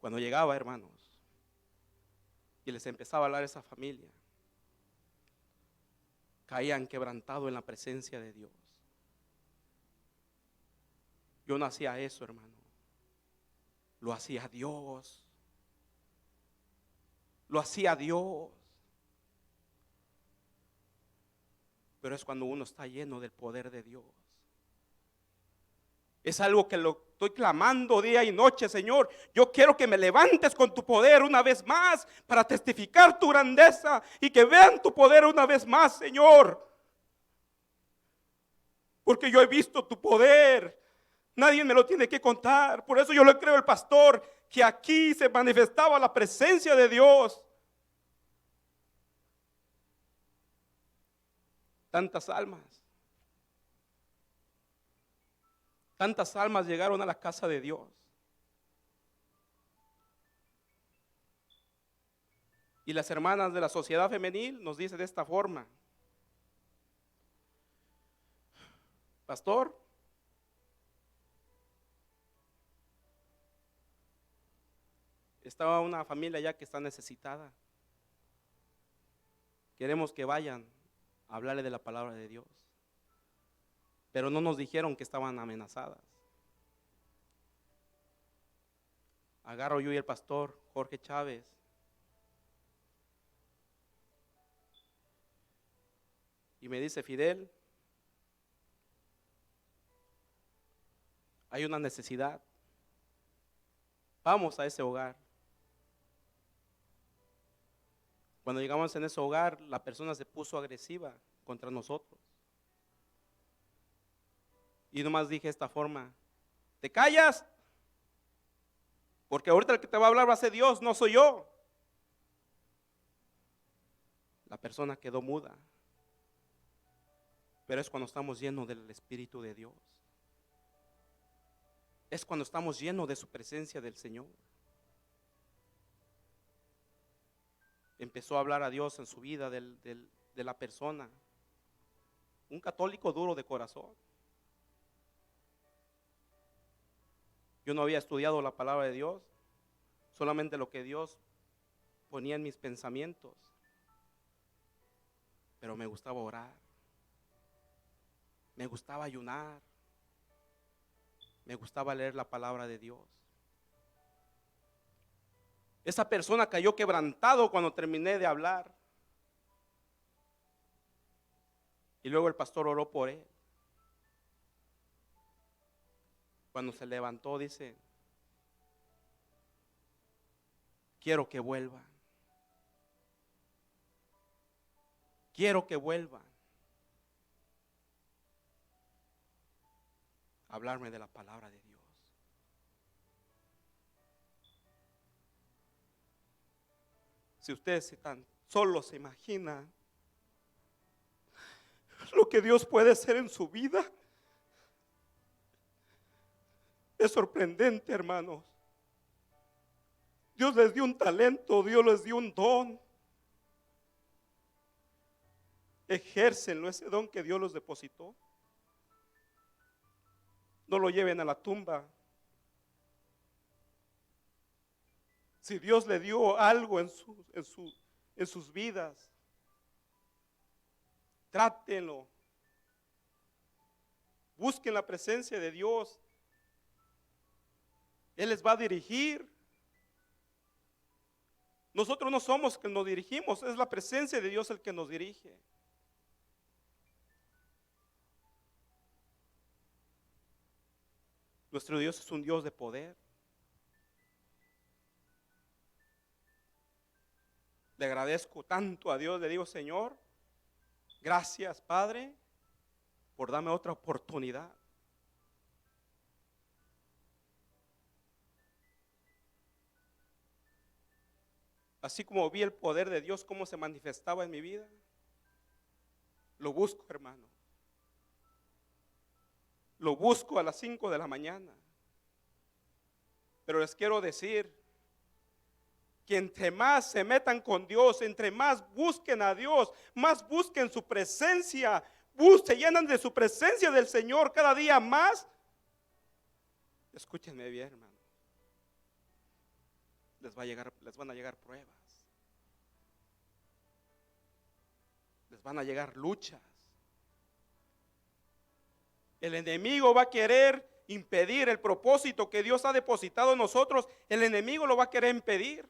Cuando llegaba, hermanos, y les empezaba a hablar a esa familia, caían quebrantados en la presencia de Dios. Yo no hacía eso, hermano. Lo hacía Dios. Lo hacía Dios. Pero es cuando uno está lleno del poder de Dios. Es algo que lo estoy clamando día y noche, Señor. Yo quiero que me levantes con tu poder una vez más para testificar tu grandeza y que vean tu poder una vez más, Señor. Porque yo he visto tu poder. Nadie me lo tiene que contar. Por eso yo le creo al pastor que aquí se manifestaba la presencia de Dios. Tantas almas llegaron a la casa de Dios. Y las hermanas de la sociedad femenil nos dicen de esta forma: pastor, estaba una familia ya que está necesitada. Queremos que vayan a hablarle de la palabra de Dios, pero no nos dijeron que estaban amenazadas. Agarro yo y el pastor Jorge Chávez, y me dice: Fidel, hay una necesidad, vamos a ese hogar. Cuando llegamos en ese hogar, la persona se puso agresiva contra nosotros. Y nomás dije de esta forma: ¿te callas? Porque ahorita el que te va a hablar va a ser Dios, no soy yo. La persona quedó muda. Pero es cuando estamos llenos del Espíritu de Dios. Es cuando estamos llenos de su presencia del Señor. Empezó a hablar a Dios en su vida de la persona. Un católico duro de corazón. Yo no había estudiado la palabra de Dios, solamente lo que Dios ponía en mis pensamientos. Pero me gustaba orar, me gustaba ayunar, me gustaba leer la palabra de Dios. Esa persona cayó quebrantado cuando terminé de hablar. Y luego el pastor oró por él. Cuando se levantó, dice: quiero que vuelvan. Quiero que vuelvan a hablarme de la palabra de Dios. Si ustedes tan solo se imaginan lo que Dios puede hacer en su vida, es sorprendente, hermanos. Dios les dio un talento, Dios les dio un don. Ejércenlo, ese don que Dios los depositó. No lo lleven a la tumba. Si Dios le dio algo en sus vidas, trátenlo. Busquen la presencia de Dios. Él les va a dirigir. Nosotros no somos que nos dirigimos, es la presencia de Dios el que nos dirige. Nuestro Dios es un Dios de poder. Le agradezco tanto a Dios, le digo: Señor, gracias, Padre, por darme otra oportunidad. Así como vi el poder de Dios, cómo se manifestaba en mi vida, lo busco, hermano. Lo busco a las 5 de la mañana. Pero les quiero decir que entre más se metan con Dios, entre más busquen a Dios, más busquen su presencia, se llenan de su presencia del Señor cada día más. Escúchenme bien, hermano. Les van a llegar pruebas. Les van a llegar luchas. El enemigo va a querer impedir el propósito que Dios ha depositado en nosotros. El enemigo lo va a querer impedir.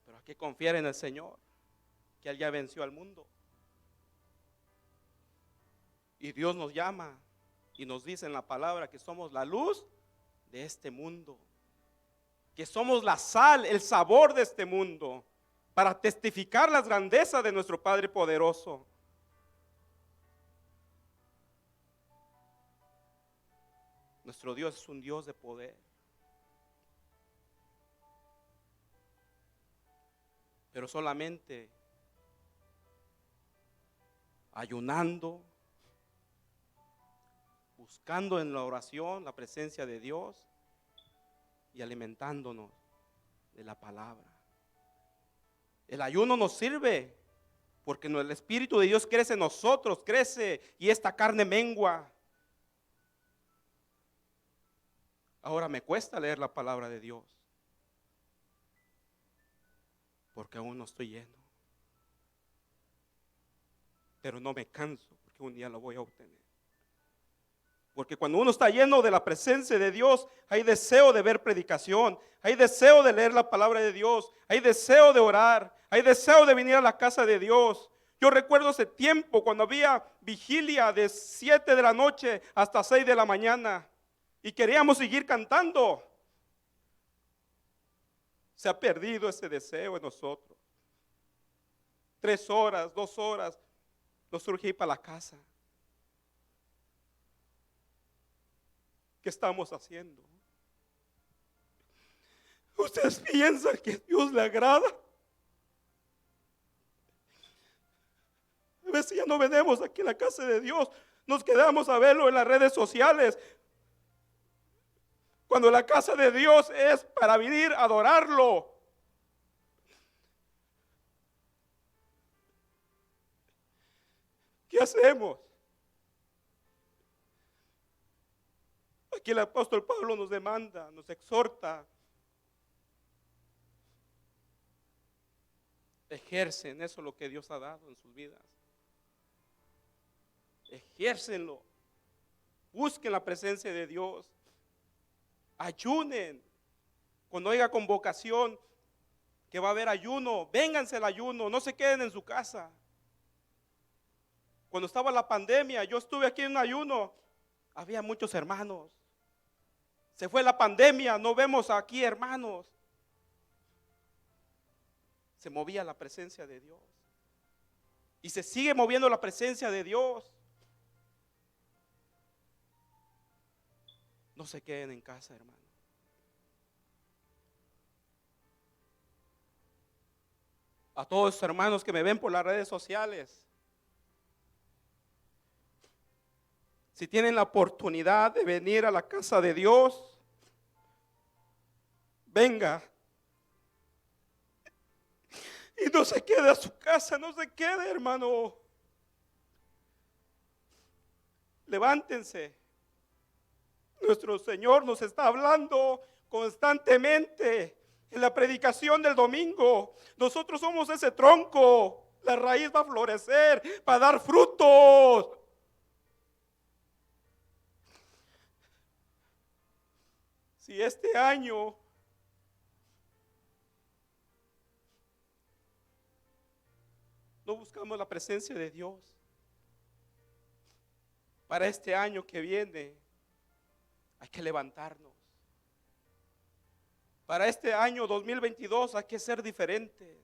Pero hay que confiar en el Señor, que Él ya venció al mundo. Y Dios nos llama y nos dice en la palabra que somos la luz de este mundo, que somos la sal, el sabor de este mundo, para testificar las grandezas de nuestro Padre poderoso. Nuestro Dios es un Dios de poder. Pero solamente ayunando, buscando en la oración la presencia de Dios y alimentándonos de la palabra. El ayuno nos sirve porque el Espíritu de Dios crece en nosotros, crece y esta carne mengua. Ahora me cuesta leer la palabra de Dios, porque aún no estoy lleno. Pero no me canso, porque un día lo voy a obtener. Porque cuando uno está lleno de la presencia de Dios, hay deseo de ver predicación, hay deseo de leer la palabra de Dios, hay deseo de orar, hay deseo de venir a la casa de Dios. Yo recuerdo ese tiempo cuando había vigilia de 7 de la noche hasta 6 de la mañana y queríamos seguir cantando. Se ha perdido ese deseo en nosotros. 3 horas, 2 horas, nos surge ir para la casa. ¿Qué estamos haciendo? ¿Ustedes piensan que a Dios le agrada? A veces ya no venimos aquí en la casa de Dios, nos quedamos a verlo en las redes sociales. Cuando la casa de Dios es para venir a adorarlo. ¿Qué hacemos? Aquí el apóstol Pablo nos demanda, nos exhorta. Ejercen eso lo que Dios ha dado en sus vidas. Ejércenlo. Busquen la presencia de Dios. Ayunen. Cuando haya convocación que va a haber ayuno, vénganse al ayuno, no se queden en su casa. Cuando estaba la pandemia, yo estuve aquí en un ayuno, había muchos hermanos. Se fue la pandemia, no vemos aquí hermanos. Se movía la presencia de Dios. Y se sigue moviendo la presencia de Dios. No se queden en casa, hermano. A todos los hermanos que me ven por las redes sociales, si tienen la oportunidad de venir a la casa de Dios, venga. Y no se quede a su casa, no se quede, hermano. Levántense. Nuestro Señor nos está hablando constantemente en la predicación del domingo. Nosotros somos ese tronco. La raíz va a florecer, va a dar frutos. Si este año no buscamos la presencia de Dios, para este año que viene hay que levantarnos. Para este año 2022 hay que ser diferentes.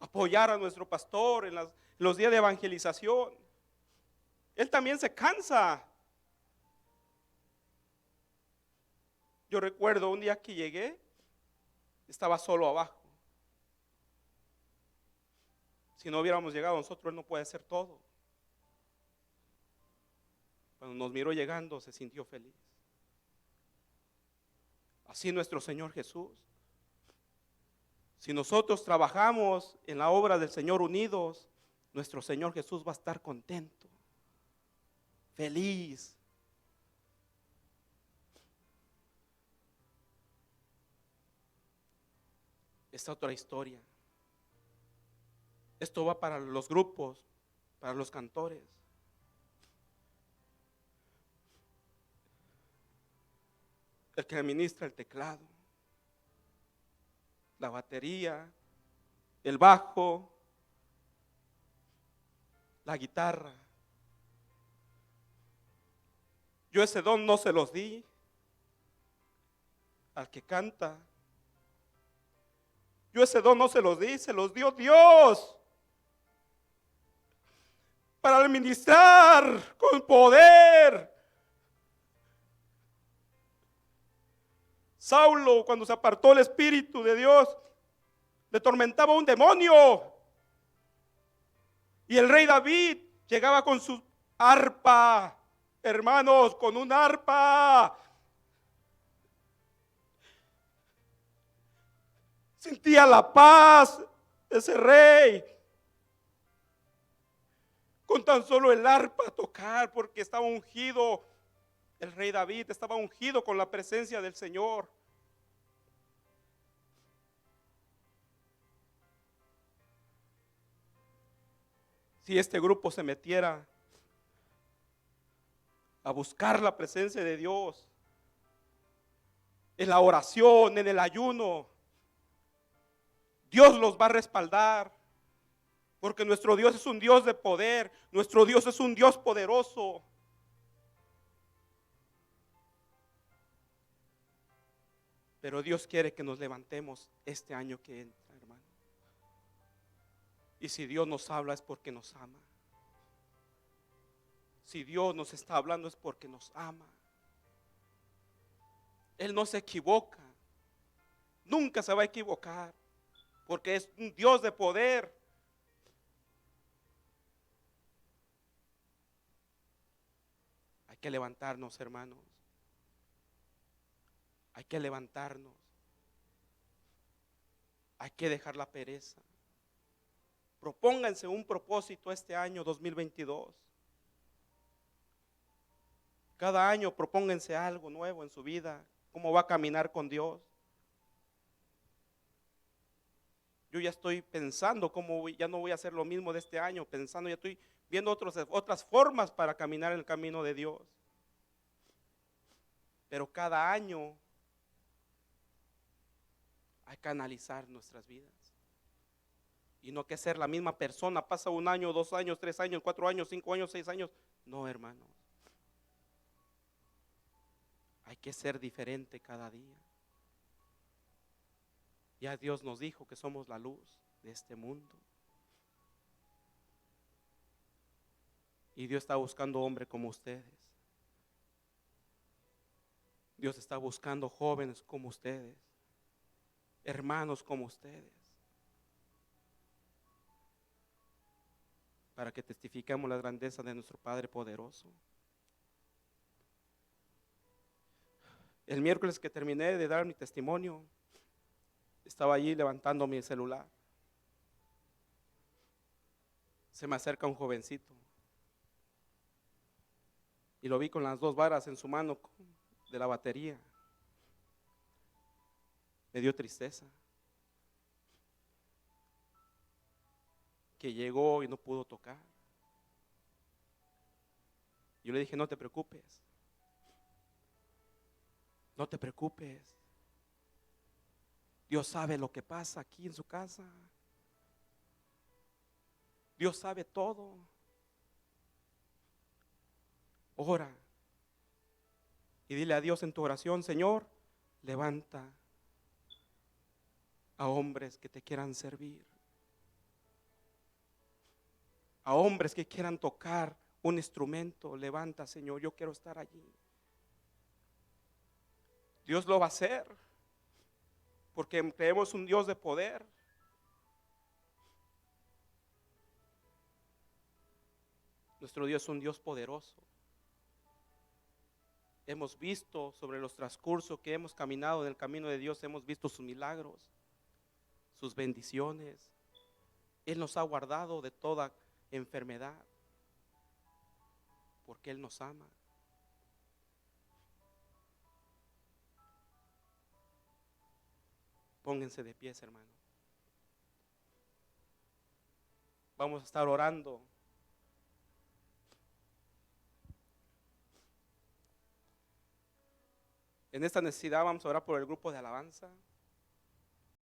Apoyar a nuestro pastor en los días de evangelización. Él también se cansa. Yo recuerdo un día que llegué, estaba solo abajo. Si no hubiéramos llegado nosotros, Él no puede hacer todo. Cuando nos miró llegando, se sintió feliz. Así nuestro Señor Jesús. Si nosotros trabajamos en la obra del Señor unidos, nuestro Señor Jesús va a estar contento, feliz. Esta otra historia. Esto va para los grupos, para los cantores. El que administra el teclado, la batería, el bajo, la guitarra. Yo ese don no se los di al que canta. Yo ese don no se los di, se los dio Dios. Para administrar con poder. Saulo, cuando se apartó el Espíritu de Dios, le tormentaba un demonio. Y el rey David llegaba con su arpa, hermanos, con un arpa. Sentía la paz de ese rey. Con tan solo el arpa tocar, porque estaba ungido El rey David estaba ungido con la presencia del Señor. Si este grupo se metiera a buscar la presencia de Dios, en la oración, en el ayuno, Dios los va a respaldar, porque nuestro Dios es un Dios de poder, nuestro Dios es un Dios poderoso. Pero Dios quiere que nos levantemos este año que entra, hermano. Y si Dios nos habla es porque nos ama. Si Dios nos está hablando es porque nos ama. Él no se equivoca, nunca se va a equivocar, porque es un Dios de poder. Hay que levantarnos, hermanos. Hay que levantarnos. Hay que dejar la pereza. Propónganse un propósito este año 2022. Cada año propónganse algo nuevo en su vida. ¿Cómo va a caminar con Dios? Yo ya estoy pensando cómo ya no voy a hacer lo mismo de este año, pensando, ya estoy viendo otras formas para caminar en el camino de Dios. Pero cada año hay que analizar nuestras vidas. Y no que ser la misma persona, pasa 1 año, 2 años, 3 años, 4 años, 5 años, 6 años. No, hermanos. Hay que ser diferente cada día. Ya Dios nos dijo que somos la luz de este mundo. Y Dios está buscando hombres como ustedes. Dios está buscando jóvenes como ustedes, hermanos como ustedes, para que testifiquemos la grandeza de nuestro Padre poderoso. El miércoles que terminé de dar mi testimonio, estaba allí levantando mi celular. Se me acerca un jovencito y lo vi con las 2 varas en su mano de la batería. Me dio tristeza que llegó y no pudo tocar. Yo le dije, no te preocupes, no te preocupes. Dios sabe lo que pasa aquí en su casa. Dios sabe todo. Ora y dile a Dios en tu oración, Señor, levanta a hombres que te quieran servir, a hombres que quieran tocar un instrumento. Levanta, Señor, yo quiero estar allí. Dios lo va a hacer, porque creemos un Dios de poder. Nuestro Dios es un Dios poderoso. Hemos visto sobre los transcursos que hemos caminado en el camino de Dios, hemos visto sus milagros, sus bendiciones. Él nos ha guardado de toda enfermedad, porque Él nos ama. Pónganse de pies, hermano. Vamos a estar orando. En esta necesidad vamos a orar por el grupo de alabanza.